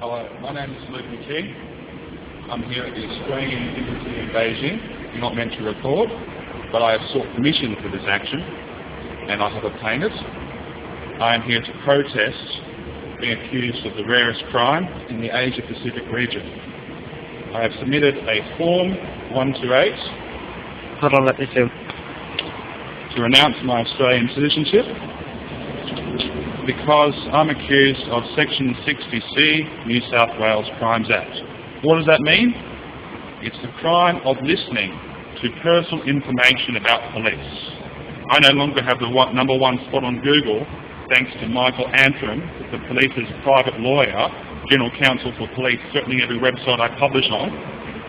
Hello, my name is Luke McKee. I'm here at the Australian Embassy in Beijing. I'm not meant to record, but I have sought permission for this action, and I have obtained it. I am here to protest being accused of the rarest crime in the Asia Pacific region. I have submitted a Form 128 Hold on, let me see. to renounce my Australian citizenship because I'm accused of Section 60C New South Wales Crimes Act. What does that mean? It's the crime of listening to personal information about police. I no longer have the number one spot on Google thanks to Michael Antrim, the police's private lawyer, General Counsel for Police, certainly every website I publish on,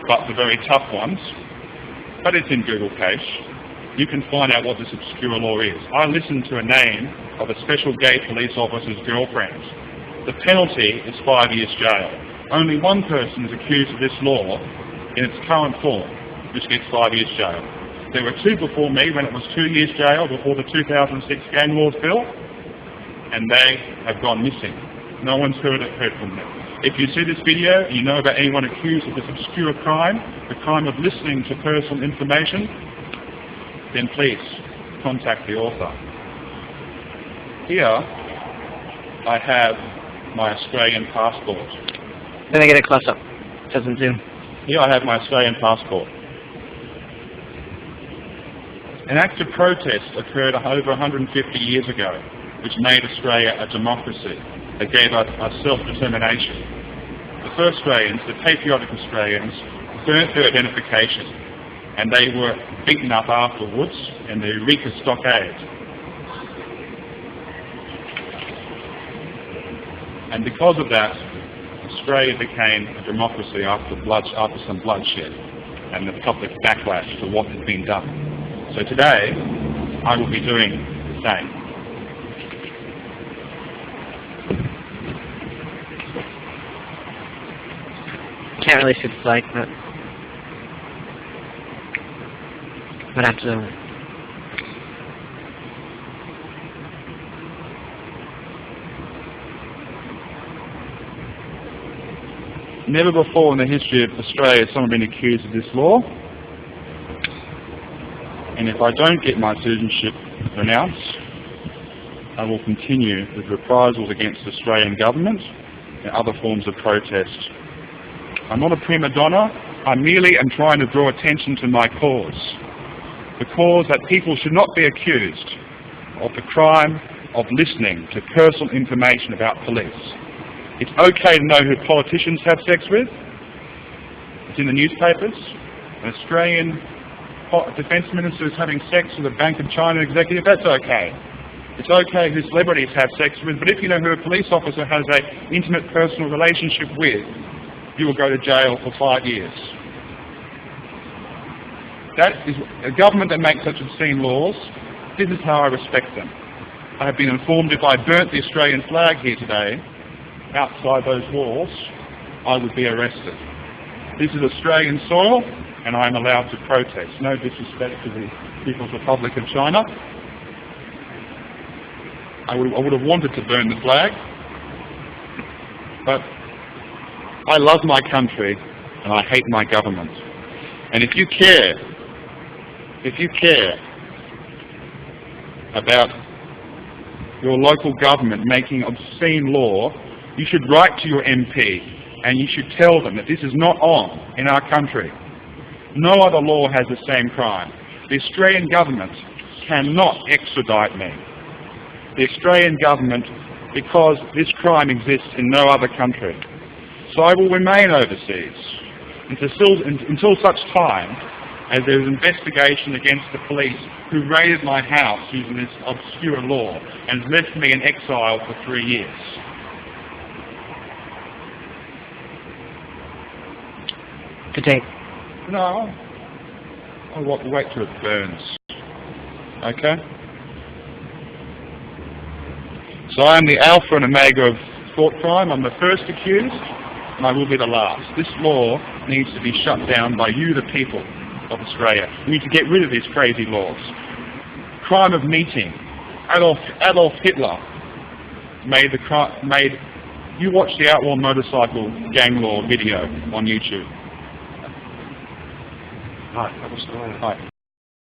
but the very tough ones. But it's in Google cache. You can find out what this obscure law is. I listened to a name of a special gay police officer's girlfriend. The penalty is 5 years jail. Only one person is accused of this law in its current form, which gets 5 years jail. There were two before me when it was 2 years jail before the 2006 Gang Laws Bill, and they have gone missing. No one's heard from them. If you see this video and you know about anyone accused of this obscure crime, the crime of listening to personal information, then please contact the author. Here I have my Australian passport. Let me get a close-up. It doesn't zoom. Here I have my Australian passport. An act of protest occurred over 150 years ago, which made Australia a democracy. It gave us self-determination. The first Australians, the patriotic Australians, burnt their identification, and they were beaten up afterwards in the Eureka Stockade. And because of that, Australia became a democracy after some bloodshed and the public backlash to what had been done. So today, I will be doing the same. Can't really see the flag, but might have to. Never before in the history of Australia has someone been accused of this law. And if I don't get my citizenship renounced, I will continue with reprisals against the Australian government and other forms of protest. I'm not a prima donna. I merely am trying to draw attention to my cause. The cause that people should not be accused of the crime of listening to personal information about police. It's okay to know who politicians have sex with. It's in the newspapers. An Australian defence minister is having sex with a Bank of China executive. That's okay. It's okay who celebrities have sex with, but if you know who a police officer has an intimate personal relationship with, you will go to jail for 5 years. That is a government that makes such obscene laws. This is how I respect them. I have been informed if I burnt the Australian flag here today, outside those walls, I would be arrested. This is Australian soil, and I am allowed to protest. No disrespect to the People's Republic of China. I would have wanted to burn the flag, but I love my country and I hate my government. And if you care about your local government making obscene law, you should write to your MP and you should tell them that this is not on in our country. No other law has the same crime. The Australian government cannot extradite me. The Australian government, because this crime exists in no other country. So I will remain overseas until such time as there is an investigation against the police who raided my house using this obscure law and has left me in exile for 3 years. To take. No. I'll wait till it burns. Okay? So I am the alpha and omega of thought crime. I'm the first accused, and I will be the last. This law needs to be shut down by you, the people of Australia. We need to get rid of these crazy laws. Crime of meeting. Adolf Hitler made You watch the outlaw motorcycle gang law video on YouTube. Hi, that was Hi.